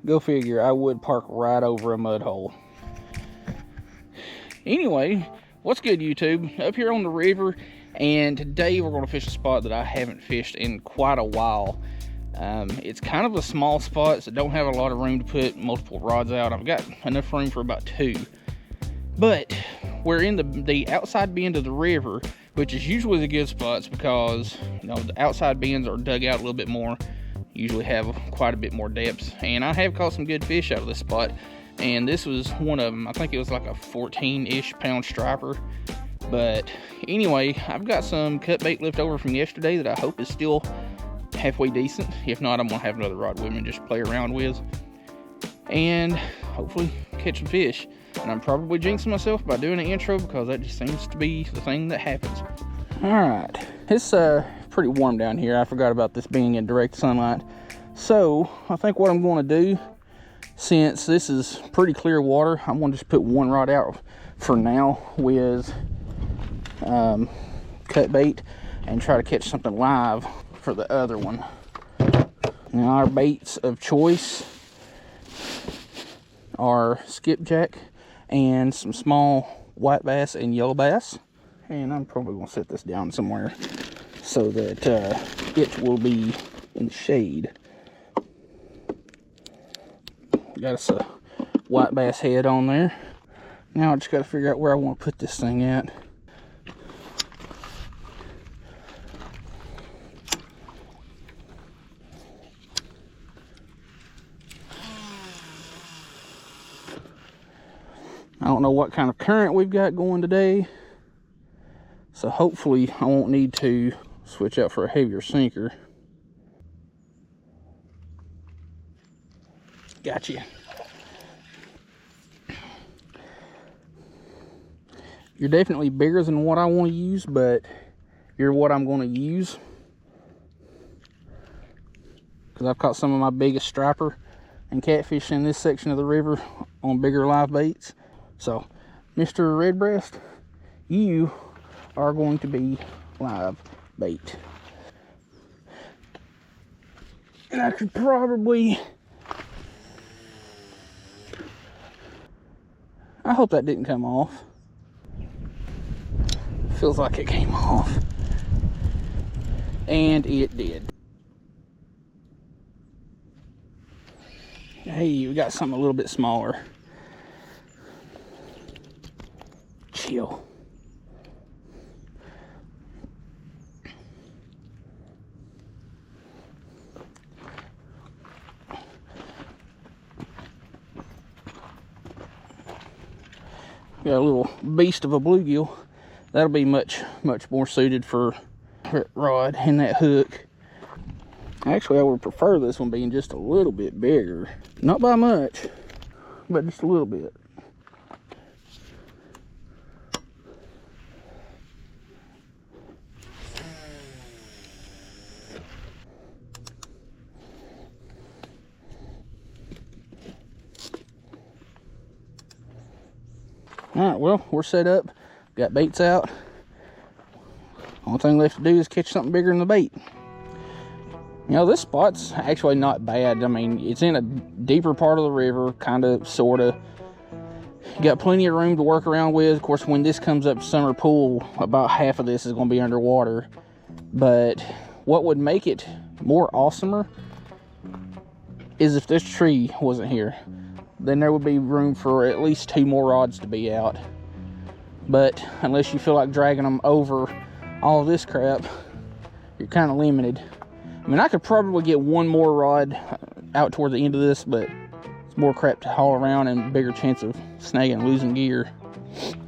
Go figure, I would park right over a mud hole. Anyway, what's good, YouTube? Up here on the river, and today we're going to fish a spot that I haven't fished in quite a while. It's kind of a small spot, so don't have a lot of room to put multiple rods out. I've got enough room for about 2. But we're in the outside bend of the river, which is usually the good spots because, you know, the outside bends are dug out a little bit more, usually have quite a bit more depth. And I have caught some good fish out of this spot, and this was one of them. I think it was like a 14-ish pound striper. But anyway, I've got some cut bait left over from yesterday that I hope is still halfway decent. If not, I'm gonna have another rod with me and just play around with, and hopefully catch some fish. And I'm probably jinxing myself by doing an intro because that just seems to be the thing that happens. All right, it's pretty warm down here. I forgot about this being in direct sunlight. So I think what I'm going to do, since this is pretty clear water, I'm going to just put one rod out for now with cut bait and try to catch something live for the other one. Now our baits of choice are skipjack and some small white bass and yellow bass. And I'm probably going to set this down somewhere so that it will be in the shade. Got us a white bass head on there. Now I just got to figure out where I want to put this thing at. I don't know what kind of current we've got going today, so hopefully I won't need to switch out for a heavier sinker. Gotcha. You're definitely bigger than what I want to use, but you're what I'm going to use, because I've caught some of my biggest striper and catfish in this section of the river on bigger live baits. So, Mr. Redbreast, you are going to be live bait. And I could probably... I hope that didn't come off. Feels like it came off. And it did. Hey, we got something a little bit smaller. Chill. Got a little beast of a bluegill. That'll be much more suited for that rod and that hook. Actually, I would prefer this one being just a little bit bigger. Not by much, but just a little bit. All right, well, we're set up. Got baits out. Only thing left to do is catch something bigger than the bait. You know, this spot's actually not bad. I mean, it's in a deeper part of the river, kind of, sort of. Got plenty of room to work around with. Of course, when this comes up to summer pool, about half of this is going to be underwater. But what would make it more awesomer is if this tree wasn't here. Then there would be room for at least 2 more rods to be out. But unless you feel like dragging them over all of this crap, you're kind of limited. I mean, I could probably get 1 more rod out toward the end of this, but it's more crap to haul around and bigger chance of snagging and losing gear.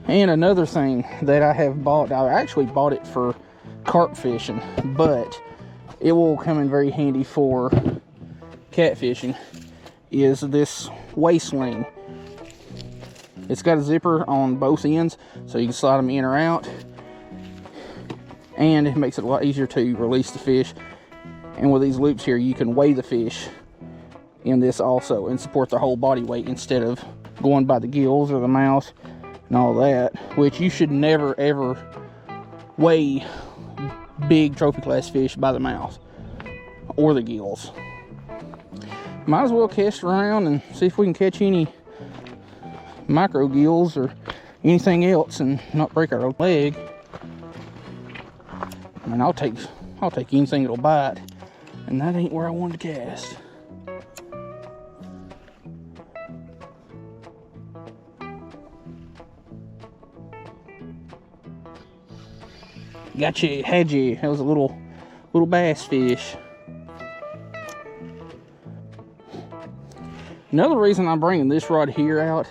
And another thing that I have bought, I actually bought it for carp fishing, but it will come in very handy for catfishing, is this waist sling. It's got a zipper on both ends, so you can slide them in or out, and it makes it a lot easier to release the fish. And with these loops here, you can weigh the fish in this also and support the whole body weight instead of going by the gills or the mouth and all that, which you should never ever weigh big trophy class fish by the mouth or the gills. I might as well cast around and see if we can catch any micro gills or anything else and not break our leg. I mean, I'll take anything that'll bite, and that ain't where I wanted to cast. Gotcha, had you. That was a little bass fish. Another reason I'm bringing this rod here out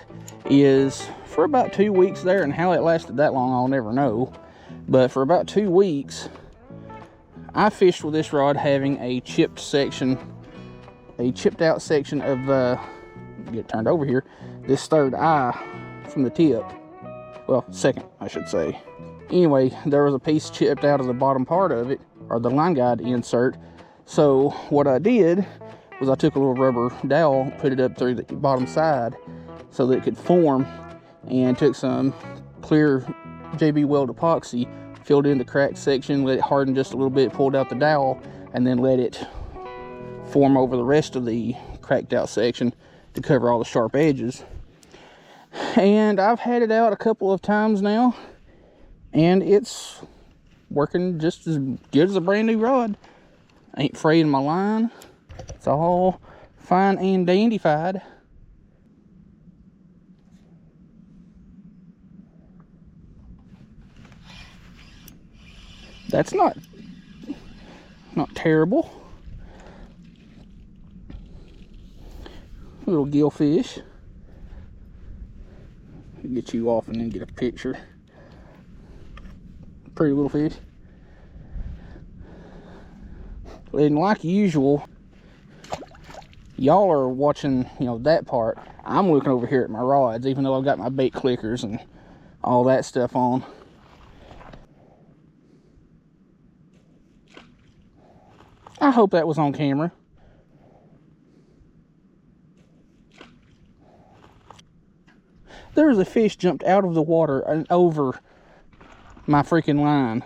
is for about 2 weeks there, and how it lasted that long I'll never know, but for about 2 weeks I fished with this rod having a chipped out section of get it turned over here, this third eye from the tip. Well, second, I should say. Anyway, there was a piece chipped out of the bottom part of it, or the line guide insert. So what I did was I took a little rubber dowel, put it up through the bottom side so that it could form, and took some clear JB Weld epoxy, filled in the cracked section, let it harden just a little bit, pulled out the dowel, and then let it form over the rest of the cracked out section to cover all the sharp edges. And I've had it out a couple of times now, and it's working just as good as a brand new rod. Ain't fraying my line. It's all fine and dandified. That's not terrible. Little gillfish. Get you off and then get a picture. Pretty little fish. And like usual, y'all are watching, that part. I'm looking over here at my rods, even though I've got my bait clickers and all that stuff on. I hope that was on camera. There was a fish jumped out of the water and over my freaking line.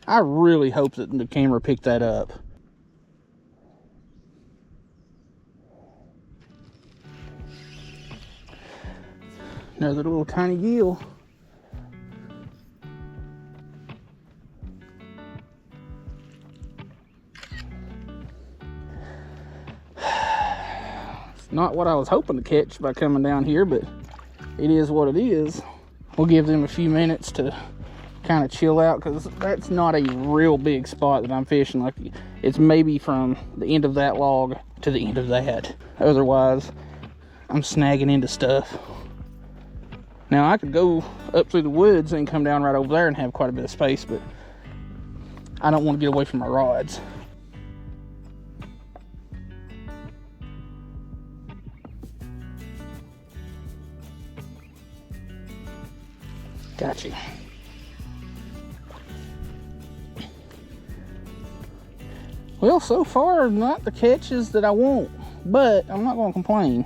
I really hope that the camera picked that up. Another little tiny gill. It's not what I was hoping to catch by coming down here, but it is what it is. We'll give them a few minutes to kind of chill out, because that's not a real big spot that I'm fishing. Like, it's maybe from the end of that log to the end of that. Otherwise, I'm snagging into stuff. Now, I could go up through the woods and come down right over there and have quite a bit of space, but I don't want to get away from my rods. Gotcha. Well, so far, not the catches that I want, but I'm not going to complain.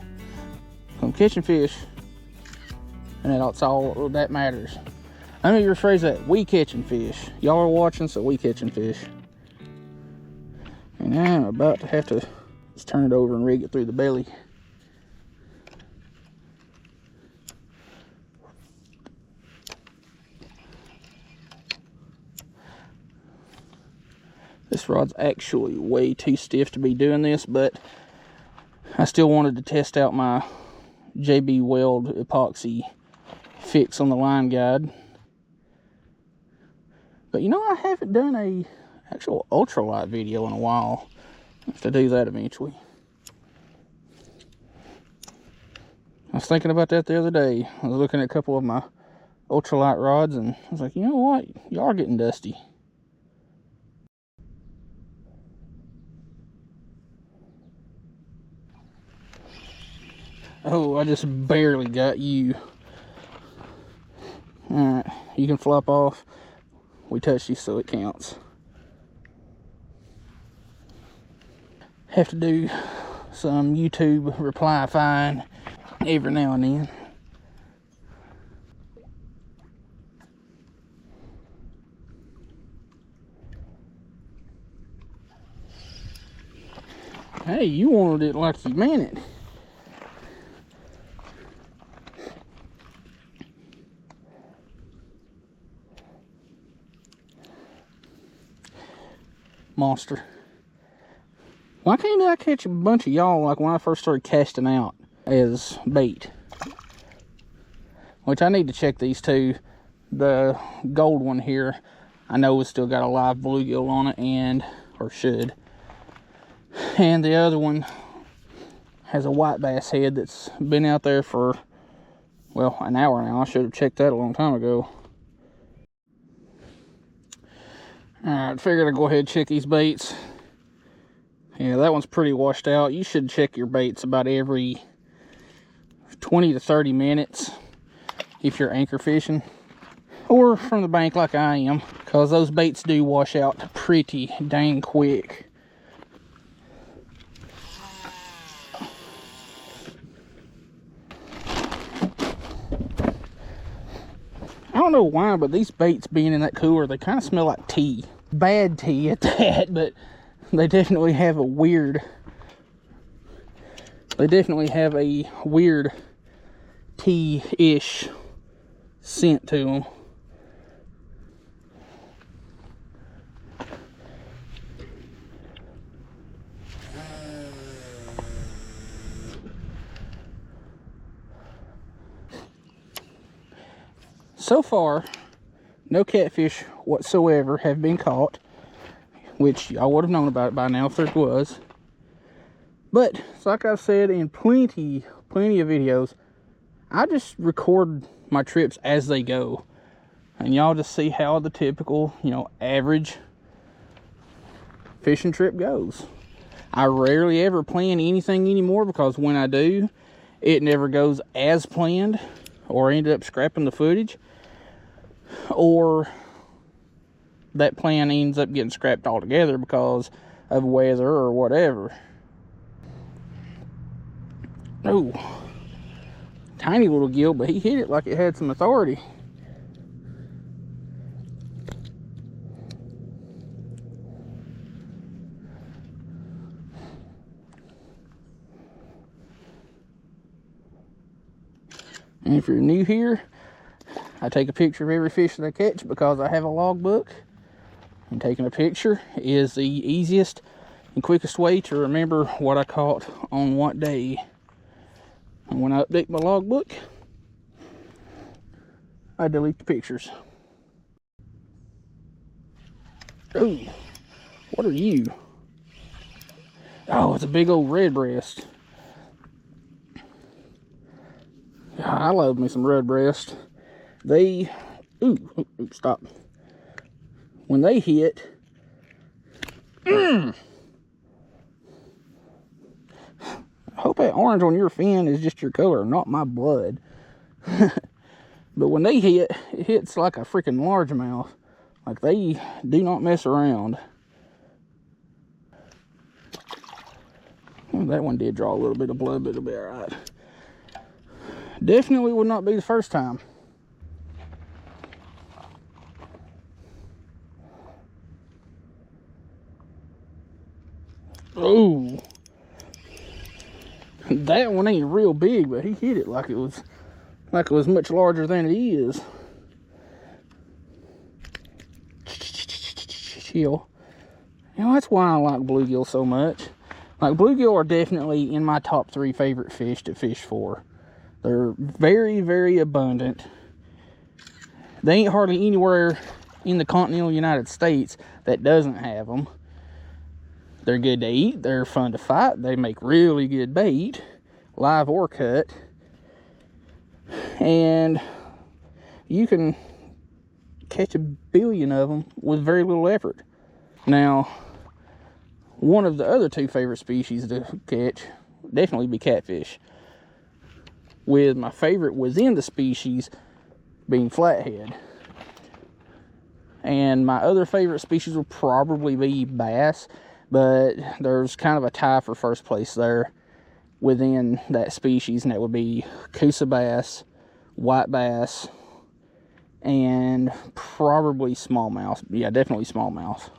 I'm catching fish, and that's all that matters. Let me rephrase that. We catching fish. Y'all are watching, so we catching fish. And I'm about to have to just turn it over and rig it through the belly. This rod's actually way too stiff to be doing this, but I still wanted to test out my JB Weld epoxy fix on the line guide. But I haven't done a actual ultralight video in a while. I have to do that eventually. I was thinking about that the other day. I was looking at a couple of my ultralight rods, and I was like, you know what? Y'all are getting dusty. Oh, I just barely got you. Alright, you can flop off. We touched you, so it counts. Have to do some YouTube reply fine every now and then. Hey, you wanted it like you meant it. Monster. Why can't I catch a bunch of y'all like when I first started casting out as bait? Which I need to check these two. The gold one here, I know it's still got a live bluegill on it, and, or should. And the other one has a white bass head that's been out there for, well, an hour now. I should have checked that a long time ago. Alright, figured I'd go ahead and check these baits. Yeah, that one's pretty washed out. You should check your baits about every 20 to 30 minutes if you're anchor fishing. Or from the bank like I am, because those baits do wash out pretty dang quick. I don't know why, but these baits being in that cooler, they kind of smell like tea. Bad tea at that, but they definitely have a weird... They definitely have a weird tea-ish scent to them. So far, no catfish whatsoever have been caught, which I would have known about it by now if there was. But, like I've said in plenty of videos, I just record my trips as they go. And y'all just see how the typical, you know, average fishing trip goes. I rarely ever plan anything anymore, because when I do, it never goes as planned, or I end up scrapping the footage, or that plan ends up getting scrapped altogether because of weather or whatever. Oh, tiny little gill, but he hit it like it had some authority. And if you're new here, I take a picture of every fish that I catch because I have a logbook. And taking a picture is the easiest and quickest way to remember what I caught on what day. And when I update my logbook, I delete the pictures. Oh, what are you? Oh, it's a big old red breast. I love me some red breast. They, ooh, stop. When they hit, I hope that orange on your fin is just your color, not my blood. But when they hit, it hits like a freaking largemouth. Like, they do not mess around. Well, that one did draw a little bit of blood, but it'll be alright. Definitely would not be the first time. Oh, that one ain't real big, but he hit it like it was much larger than it is. Chill. You know, that's why I like bluegill so much. Like, bluegill are definitely in my top 3 favorite fish to fish for. They're very, very abundant. They ain't hardly anywhere in the continental United States that doesn't have them. They're good to eat. They're fun to fight. They make really good bait, live or cut. And you can catch a billion of them with very little effort. Now, one of the other 2 favorite species to catch definitely be catfish, with my favorite within the species being flathead. And my other favorite species will probably be bass, but there's kind of a tie for first place there within that species, and that would be Coosa bass, white bass, and probably smallmouth. Yeah, definitely smallmouth.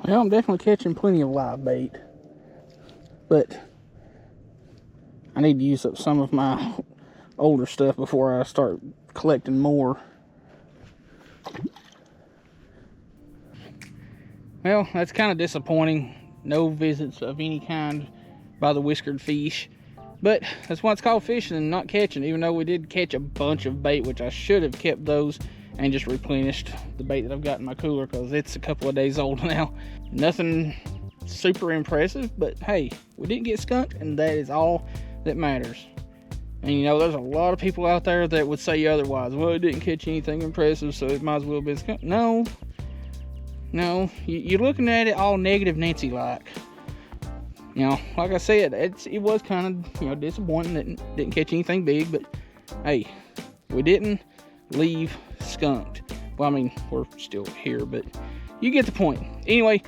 Well, I'm definitely catching plenty of live bait, but I need to use up some of my older stuff before I start collecting more. Well, that's kind of disappointing. No visits of any kind by the whiskered fish. But that's why it's called fishing and not catching, even though we did catch a bunch of bait, which I should have kept those and just replenished the bait that I've got in my cooler, because it's a couple of days old now. Nothing super impressive, but hey, we didn't get skunked, and that is all that matters. And you know, there's a lot of people out there that would say otherwise. Well, it didn't catch anything impressive, so it might as well be skunked. No, you're looking at it all negative Nancy-like. You know, like I said, it was kind of, you know, disappointing that it didn't catch anything big, but hey, we didn't leave skunked. Well, I mean, we're still here, but you get the point. Anyway,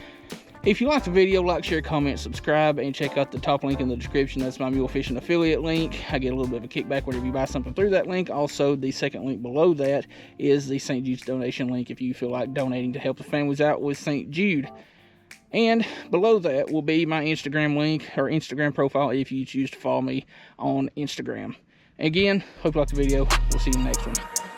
if you like the video, like, share, comment, subscribe, and check out the top link in the description. That's my mule fishing affiliate link. I get a little bit of a kickback whenever you buy something through that link. Also, the second link below that is the St. Jude's donation link if you feel like donating to help the families out with St. Jude. And below that will be my Instagram link, or Instagram profile, if you choose to follow me on Instagram. Again, hope you liked the video. We'll see you in the next one.